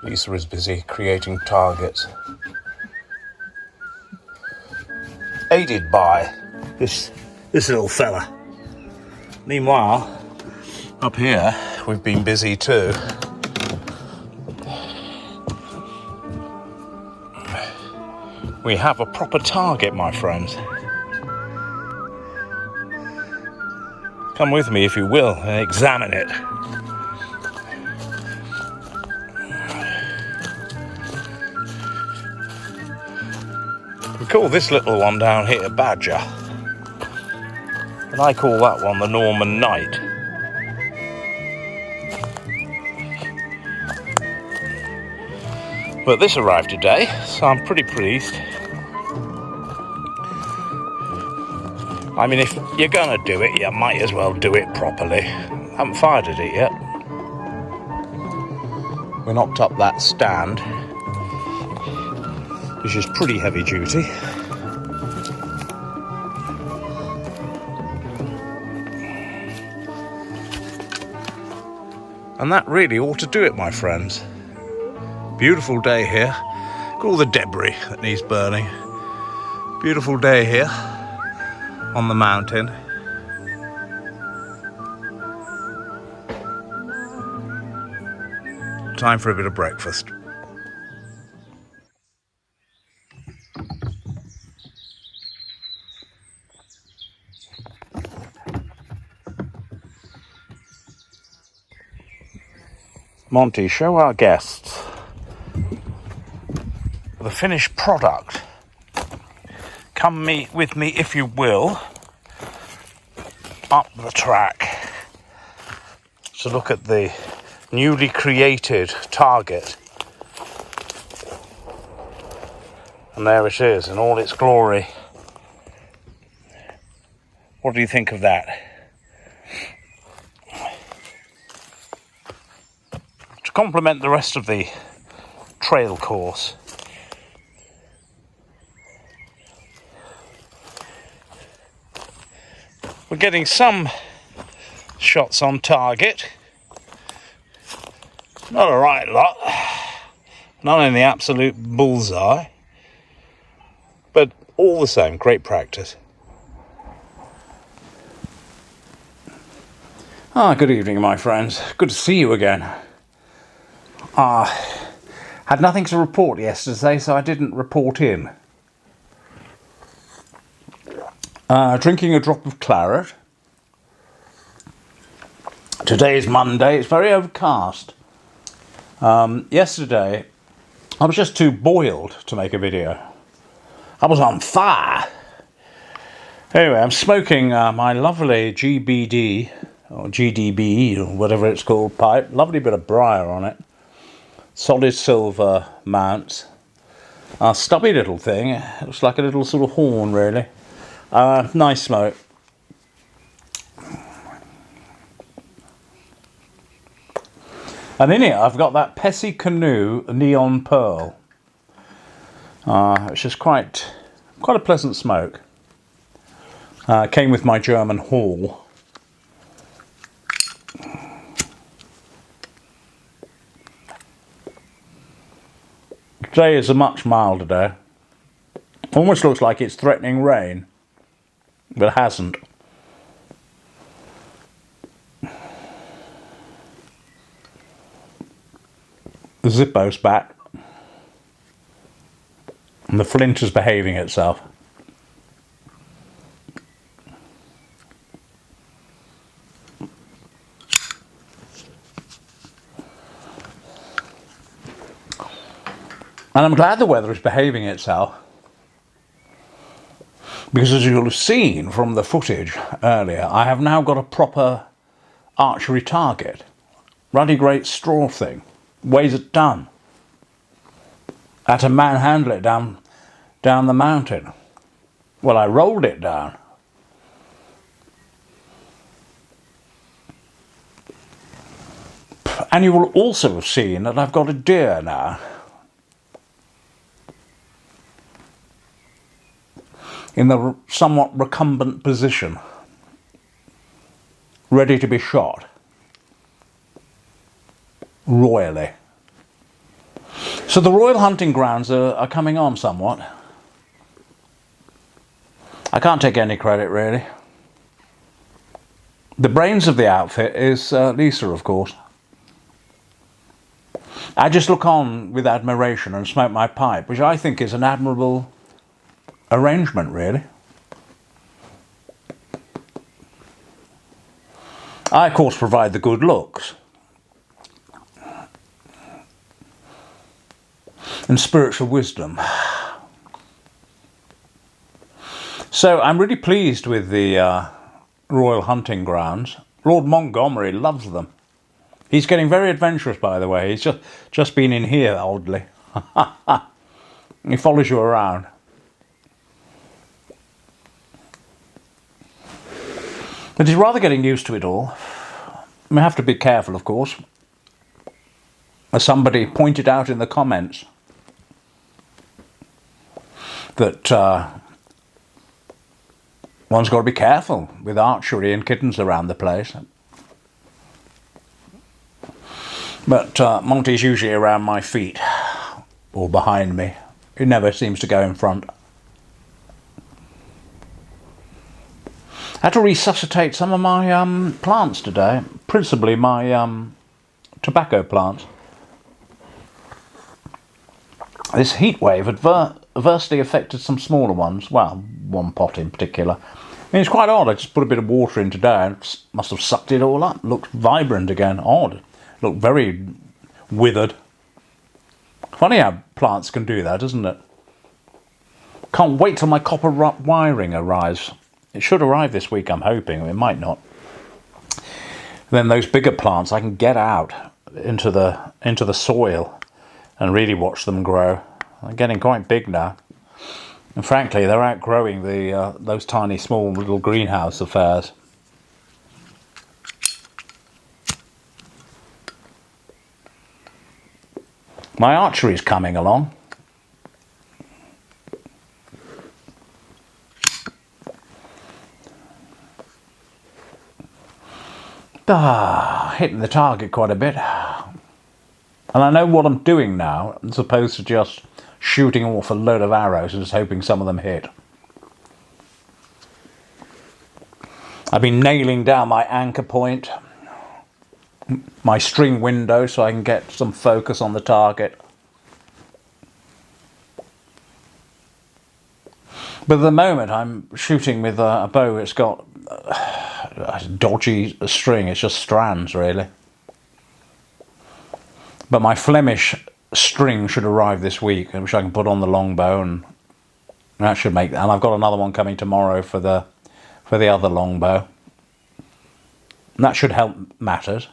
Lisa is busy creating targets, aided by this little fella. Meanwhile, up here we've been busy too. We have a proper target, my friends. Come with me if you will and examine it. We call this little one down here Badger, and I call that one the Norman Knight. But this arrived today, so I'm pretty pleased. I mean, if you're gonna do it, you might as well do it properly. I haven't fired at it yet. We knocked up that stand, which is pretty heavy duty. And that really ought to do it, my friends. Beautiful day here. Look at all the debris that needs burning. Beautiful day here on the mountain. Time for a bit of breakfast. Monty, show our guests the finished product. Come with me, if you will, up the track to look at the newly created target. And there it is in all its glory. What do you think of that? To complement the rest of the trail course, we're getting some shots on target. Not a right lot. Not in the absolute bullseye. But all the same, great practice. Good evening, my friends. Good to see you again. Had nothing to report yesterday, so I didn't report in. Drinking a drop of claret. Today is Monday. It's very overcast. Yesterday, I was just too boiled to make a video. I was on fire. Anyway, I'm smoking my lovely GBD, or GDB, or whatever it's called, pipe. Lovely bit of briar on it. Solid silver mounts. Stubby little thing. It looks like a little sort of horn, really. Nice smoke. And in it, I've got that Pesse Canoe Neon Pearl. Which is quite a pleasant smoke. Came with my German haul. Today is a much milder day. Almost looks like it's threatening rain, but it hasn't. The Zippo's back. And the flint is behaving itself. And I'm glad the weather is behaving itself, because as you'll have seen from the footage earlier, I have now got a proper archery target. Bloody great straw thing. Weighs a ton. I had to manhandle it down the mountain. Well, I rolled it down. And you will also have seen that I've got a deer now. In the somewhat recumbent position, ready to be shot royally. So the royal hunting grounds are coming on somewhat. I can't take any credit, really. The brains of the outfit is Lisa, of course. I just look on with admiration and smoke my pipe, which I think is an admirable arrangement, really. I, of course, provide the good looks and spiritual wisdom. So I'm really pleased with the royal hunting grounds. Lord Montgomery loves them. He's getting very adventurous, by the way. He's just been in here, oddly. He follows you around. But he's rather getting used to it all. We have to be careful, of course. As somebody pointed out in the comments, that one's got to be careful with archery and kittens around the place. But Monty's usually around my feet or behind me. He never seems to go in front. I had to resuscitate some of my plants today, principally my tobacco plants. This heat wave adversely affected some smaller ones, well, one pot in particular. I mean, it's quite odd. I just put a bit of water in today and must have sucked it all up. Looked vibrant again. Odd. Looked very withered. Funny how plants can do that, isn't it? Can't wait till my copper wiring arrives. It should arrive this week, I'm hoping. It might not. Then those bigger plants I can get out into the soil and really watch them grow. They're getting quite big now. And frankly, they're outgrowing those tiny, small little greenhouse affairs. My archery is coming along. Hitting the target quite a bit. And I know what I'm doing now, as opposed to just shooting off a load of arrows and just hoping some of them hit. I've been nailing down my anchor point, my string window, so I can get some focus on the target. But at the moment I'm shooting with a bow. It's got a dodgy string. It's just strands, really. But my Flemish string should arrive this week, which I can put on the longbow, and that should make. And I've got another one coming tomorrow for the other longbow. And that should help matters.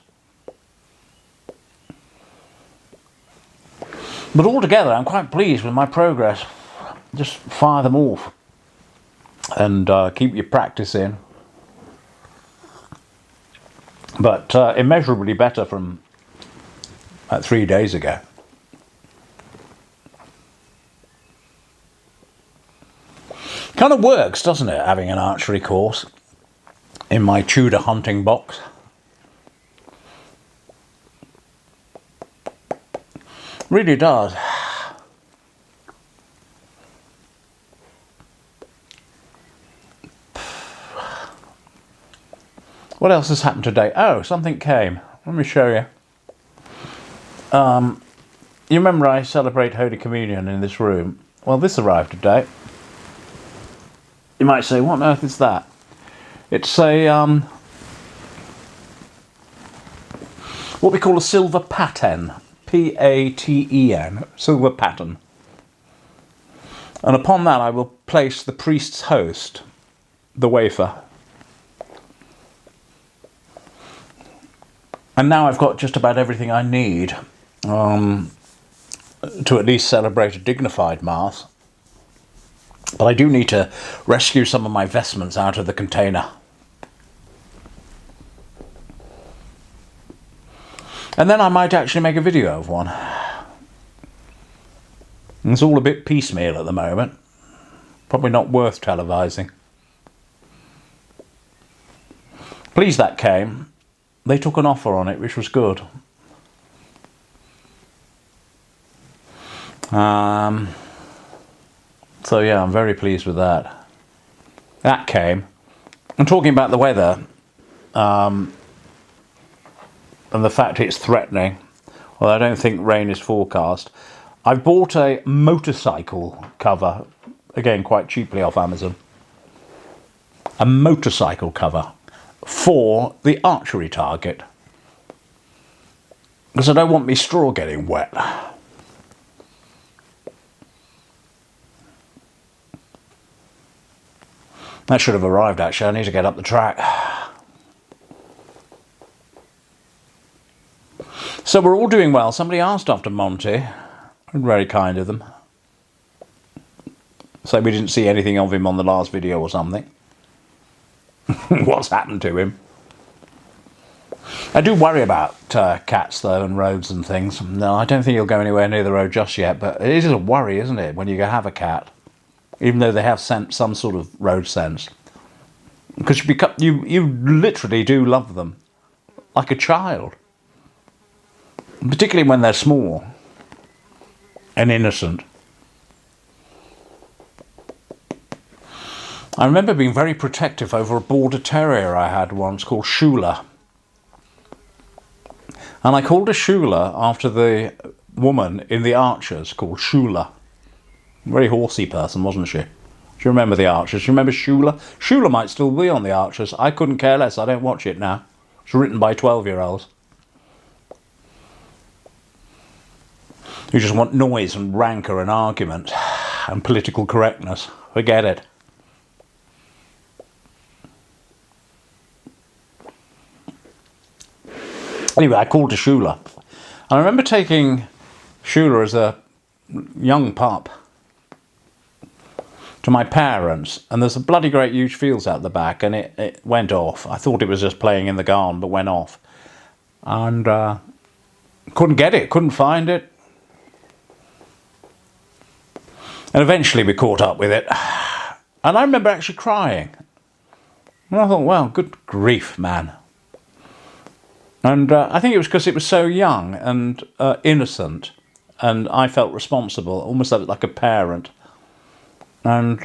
But altogether, I'm quite pleased with my progress. Just fire them off and keep your practice in. But immeasurably better from 3 days ago. Kind of works, doesn't it, having an archery course in my Tudor hunting box. Really does. What else has happened today? Oh, something came. Let me show you. You remember I celebrate Holy Communion in this room? Well, this arrived today. You might say, what on earth is that? It's a what we call a silver paten. P-A-T-E-N. Silver paten. And upon that I will place the priest's host, the wafer. And now I've got just about everything I need to at least celebrate a dignified Mass. But I do need to rescue some of my vestments out of the container. And then I might actually make a video of one. It's all a bit piecemeal at the moment. Probably not worth televising. Pleased that came. They took an offer on it, which was good. So yeah, I'm very pleased with that. That came. I'm talking about the weather, and the fact it's threatening. Well, I don't think rain is forecast. I've bought a motorcycle cover, again quite cheaply off Amazon. A motorcycle cover for the archery target, because I don't want my straw getting wet. That should have arrived actually. I need to get up the track. So we're all doing well. Somebody asked after Monty. Very kind of them. So we didn't see anything of him on the last video or something. What's happened to him? I do worry about cats though, and roads and things. No, I don't think he'll go anywhere near the road just yet, but it is a worry, isn't it, when you have a cat, even though they have some sort of road sense, because you literally do love them like a child, particularly when they're small and innocent. I remember being very protective over a border terrier I had once called Shula. And I called her Shula after the woman in the Archers called Shula. Very horsey person, wasn't she? Do you remember the Archers? Do you remember Shula? Shula might still be on the Archers. I couldn't care less. I don't watch it now. It's written by 12-year-olds. who just want noise and rancour and argument and political correctness. Forget it. Anyway, I called to Shula. And I remember taking Shula as a young pup to my parents, and there's a bloody great huge fields out the back, and it went off. I thought it was just playing in the garden, but went off. And couldn't get it, couldn't find it. And eventually we caught up with it. And I remember actually crying. And I thought, well, good grief, man. And I think it was because it was so young and innocent, and I felt responsible, almost like a parent. And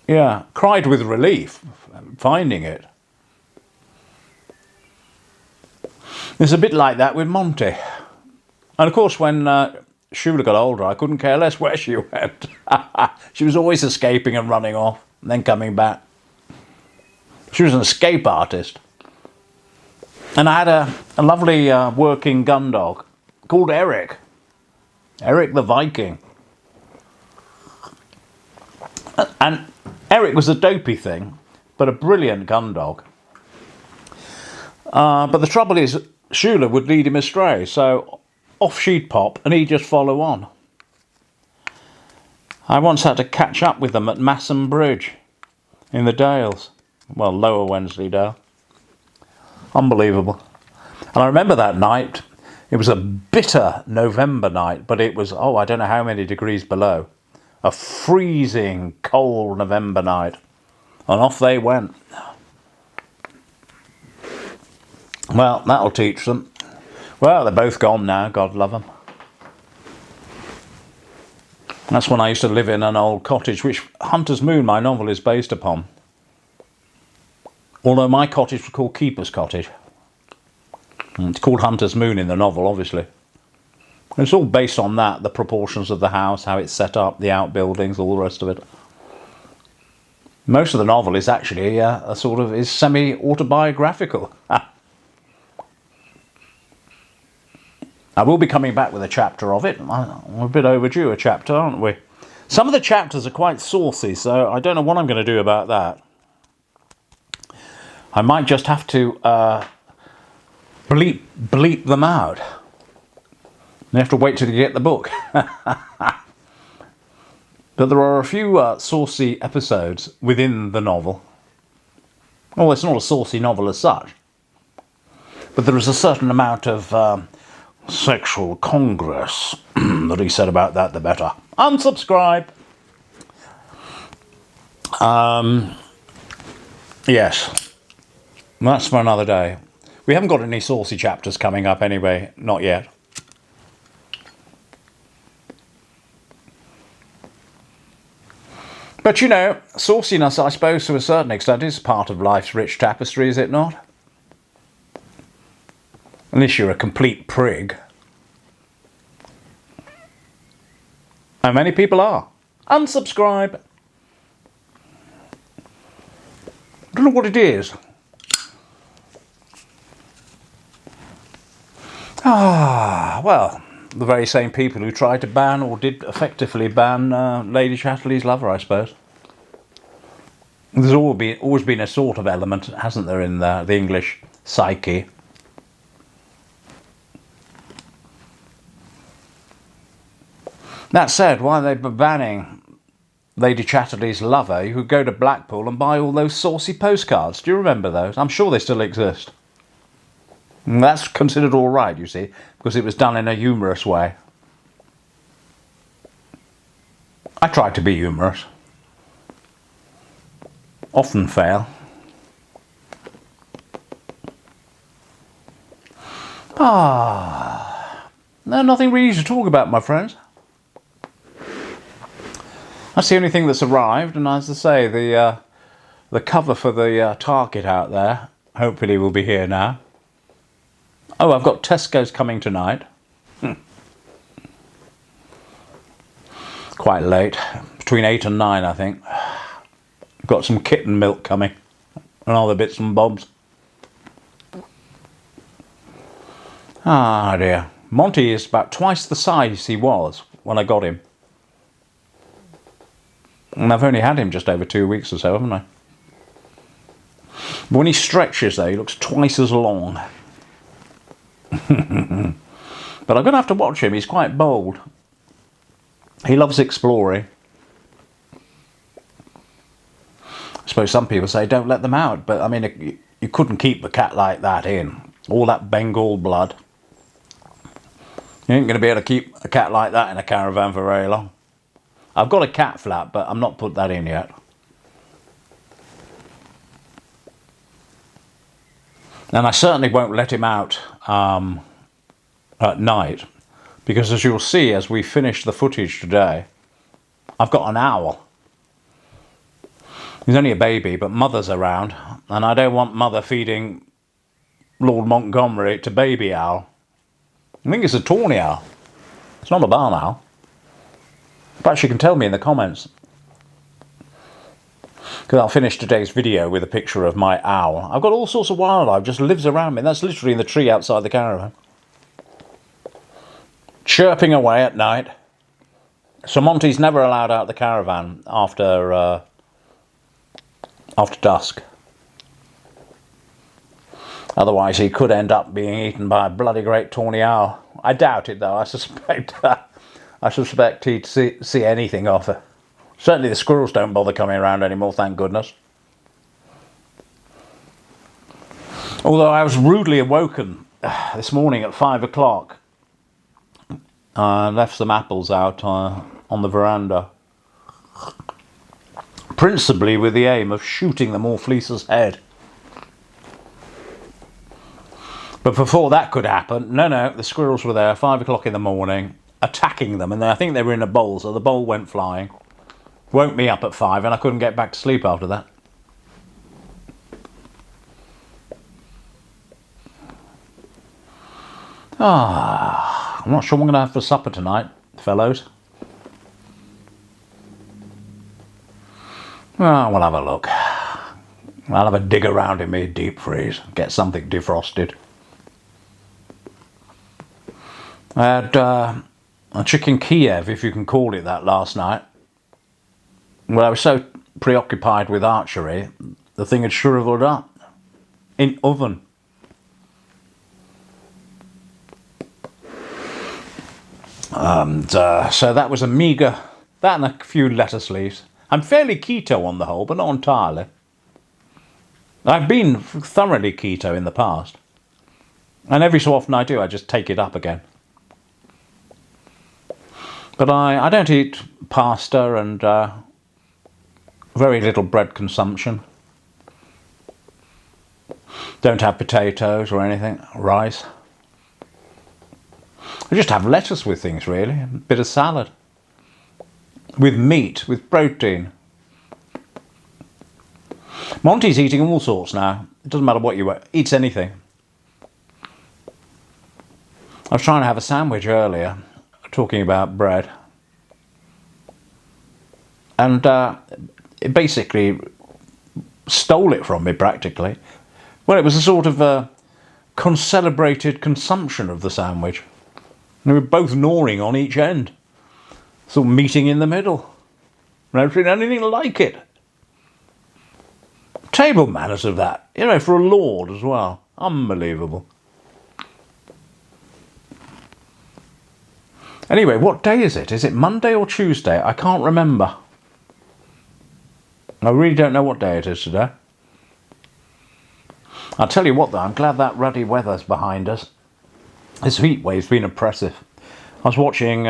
yeah, cried with relief finding it. It's a bit like that with Monty. And of course, when Shula got older, I couldn't care less where she went. She was always escaping and running off, and then coming back. She was an escape artist. And I had a lovely working gun dog called Eric. Eric the Viking. And Eric was a dopey thing, but a brilliant gun dog. But the trouble is, Shula would lead him astray, so off she'd pop and he'd just follow on. I once had to catch up with them at Massam Bridge in the Dales. Well, Lower Wensleydale. Unbelievable. And I remember that night. It was a bitter November night, but it was, I don't know how many degrees below. A freezing cold November night. And off they went. Well, that'll teach them. Well, they're both gone now, God love them. That's when I used to live in an old cottage, which Hunter's Moon, my novel, is based upon. Although my cottage was called Keeper's Cottage. And it's called Hunter's Moon in the novel, obviously. And it's all based on that, the proportions of the house, how it's set up, the outbuildings, all the rest of it. Most of the novel is actually is semi-autobiographical. I will be coming back with a chapter of it. We're a bit overdue, a chapter, aren't we? Some of the chapters are quite saucy, so I don't know what I'm going to do about that. I might just have to bleep them out. You have to wait till you get the book. But there are a few saucy episodes within the novel. Well, it's not a saucy novel as such. But there is a certain amount of sexual congress. The least said about that, the better. Unsubscribe. Yes. That's for another day. We haven't got any saucy chapters coming up anyway. Not yet. But you know, sauciness, I suppose, to a certain extent, is part of life's rich tapestry, is it not? Unless you're a complete prig. And many people are. Unsubscribe. I don't know what it is. Well, the very same people who tried to ban, or did effectively ban, Lady Chatterley's lover, I suppose. There's always been a sort of element, hasn't there, in the English psyche. That said, while they were banning Lady Chatterley's lover, you could go to Blackpool and buy all those saucy postcards. Do you remember those? I'm sure they still exist. And that's considered all right, you see, because it was done in a humorous way. I tried to be humorous. Often fail. No, nothing really to talk about, my friends. That's the only thing that's arrived, and as I say, the cover for the Target out there hopefully will be here now. Oh, I've got Tesco's coming tonight. Quite late, between 8 and 9, I think. Got some kitten milk coming, and all the bits and bobs. Ah dear, Monty is about twice the size he was when I got him. And I've only had him just over 2 weeks or so, haven't I? But when he stretches, though, he looks twice as long. But I'm going to have to watch him. He's quite bold. He loves exploring. I suppose some people say don't let them out, but I mean, you couldn't keep a cat like that in. All that Bengal blood. You ain't going to be able to keep a cat like that in a caravan for very long. I've got a cat flap, but I'm not put that in yet. And I certainly won't let him out at night, because as you'll see as we finish the footage today, I've got an owl. He's only a baby, but Mother's around, and I don't want Mother feeding Lord Montgomery to baby owl. I think it's a tawny owl. It's not a barn owl. Perhaps you can tell me in the comments, because I'll finish today's video with a picture of my owl. I've got all sorts of wildlife just lives around me. That's literally in the tree outside the caravan, chirping away at night. So Monty's never allowed out the caravan after dusk. Otherwise he could end up being eaten by a bloody great tawny owl. I doubt it though. I suspect he'd see anything off her. Certainly the squirrels don't bother coming around anymore, thank goodness. Although I was rudely awoken this morning at 5 o'clock. I left some apples out on the veranda, principally with the aim of shooting them off Lisa's head. But before that could happen, no, the squirrels were there, 5 o'clock in the morning, attacking them, and I think they were in a bowl, so the bowl went flying. Woke me up at 5 and I couldn't get back to sleep after that. I'm not sure what I'm going to have for supper tonight, fellows. Well, we'll have a look. I'll have a dig around in my deep freeze, get something defrosted. I had a chicken Kiev, if you can call it that, last night. Well, I was so preoccupied with archery, the thing had shriveled up in oven. And so that was a meagre, that and a few lettuce leaves. I'm fairly keto on the whole, but not entirely. I've been thoroughly keto in the past. And every so often I do, I just take it up again. But I don't eat pasta and very little bread consumption. Don't have potatoes or anything, rice. I just have lettuce with things, really, a bit of salad. With meat, with protein. Monty's eating all sorts now. It doesn't matter what you eat. Eats anything. I was trying to have a sandwich earlier, talking about bread. And it basically stole it from me, practically. Well, it was a sort of concelebrated consumption of the sandwich. And we were both gnawing on each end. Sort of meeting in the middle. I've never seen anything like it. Table manners of that. You know, for a lord as well. Unbelievable. Anyway, what day is it? Is it Monday or Tuesday? I can't remember. I really don't know what day it is today. I'll tell you what though, I'm glad that ruddy weather's behind us. This heat wave's been oppressive. I was watching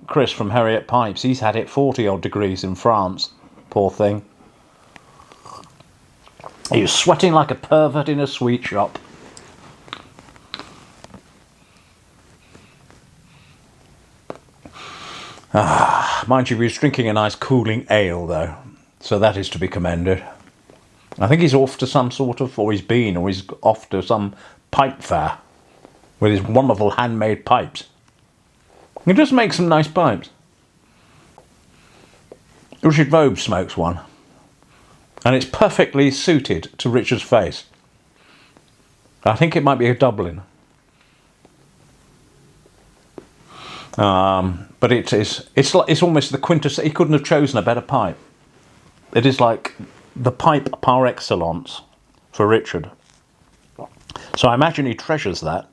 Chris from Harriet Pipes. He's had it 40 odd degrees in France. Poor thing. He was sweating like a pervert in a sweet shop. Mind you, he was drinking a nice cooling ale though. So that is to be commended. I think he's off to some sort of, or he's off to some pipe fair with his wonderful handmade pipes. He just makes some nice pipes. Richard Vogue smokes one. And it's perfectly suited to Richard's face. I think it might be a Dublin. But it's almost the quintessence. He couldn't have chosen a better pipe. It is like the pipe par excellence for Richard. So I imagine he treasures that.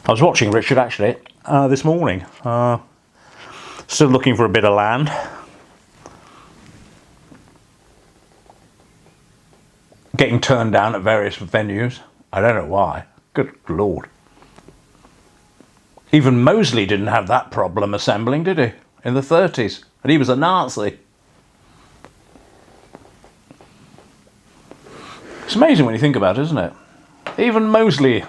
I was watching Richard actually this morning. Still looking for a bit of land. Getting turned down at various venues. I don't know why. Good Lord. Even Mosley didn't have that problem assembling, did he? In the 30s. And he was a Nazi. It's amazing when you think about it, isn't it? Even Mosley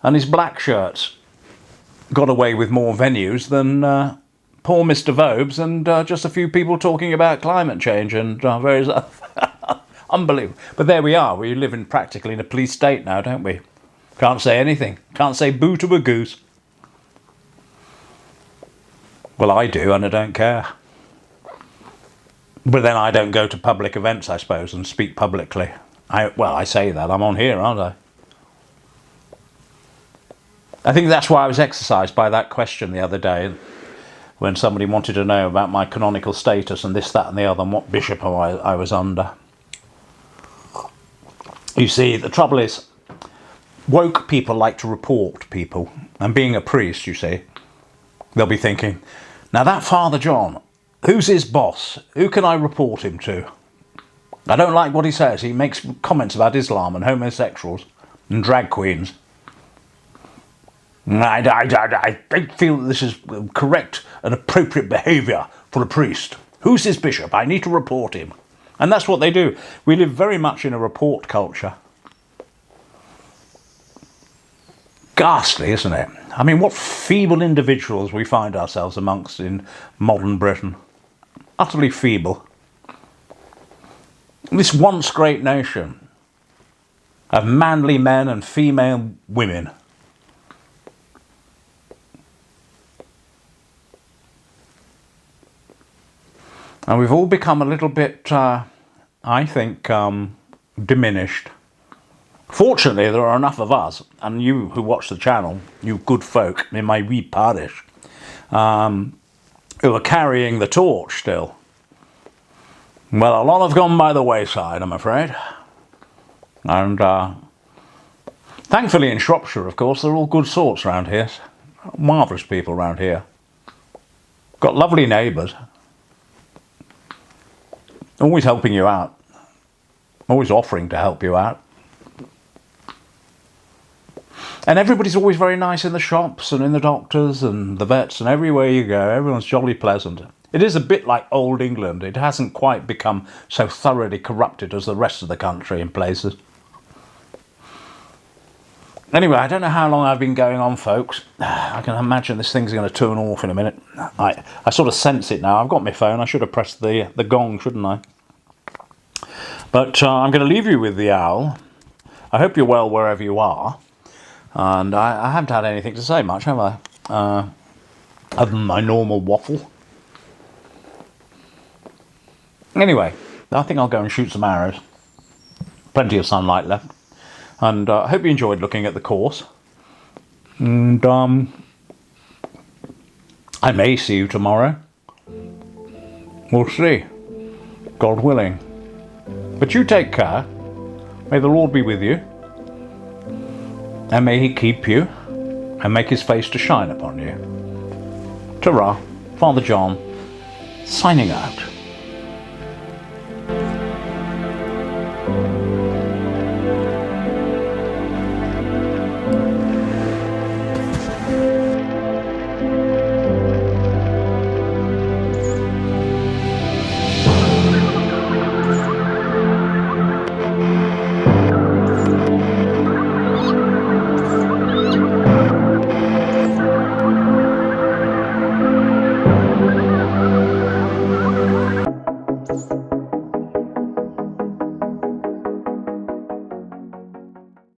and his black shirts got away with more venues than poor Mr. Vobes and just a few people talking about climate change and various other... Unbelievable. But there we are. We live practically in a police state now, don't we? Can't say anything. Can't say boo to a goose. Well, I do, and I don't care. But then I don't go to public events, I suppose, and speak publicly. I say that. I'm on here, aren't I? I think that's why I was exercised by that question the other day when somebody wanted to know about my canonical status and this, that and the other and what bishop I was under. You see, the trouble is, woke people like to report people. And being a priest, you see, they'll be thinking, now that Father John, who's his boss? Who can I report him to? I don't like what he says. He makes comments about Islam and homosexuals and drag queens. I don't feel that this is correct and appropriate behaviour for a priest. Who's his bishop? I need to report him. And that's what they do. We live very much in a report culture. Ghastly, isn't it? I mean, what feeble individuals we find ourselves amongst in modern Britain. Utterly feeble. This once great nation of manly men and female women. And we've all become a little bit, I think, diminished. Fortunately, there are enough of us, and you who watch the channel, you good folk in my wee parish, who are carrying the torch still. Well, a lot have gone by the wayside, I'm afraid. And thankfully in Shropshire, of course, they're all good sorts around here. Marvellous people around here. Got lovely neighbours. Always helping you out. Always offering to help you out. And everybody's always very nice in the shops and in the doctors and the vets and everywhere you go. Everyone's jolly pleasant. It is a bit like old England. It hasn't quite become so thoroughly corrupted as the rest of the country in places. Anyway, I don't know how long I've been going on, folks. I can imagine this thing's going to turn off in a minute. I sort of sense it now. I've got my phone. I should have pressed the gong, shouldn't I? But I'm going to leave you with the owl. I hope you're well wherever you are. And I haven't had anything to say much, have I? Other than my normal waffle. Anyway, I think I'll go and shoot some arrows. Plenty of sunlight left. And I hope you enjoyed looking at the course. And I may see you tomorrow. We'll see. God willing. But you take care. May the Lord be with you. And may he keep you. And make his face to shine upon you. Ta-ra. Father John, signing out.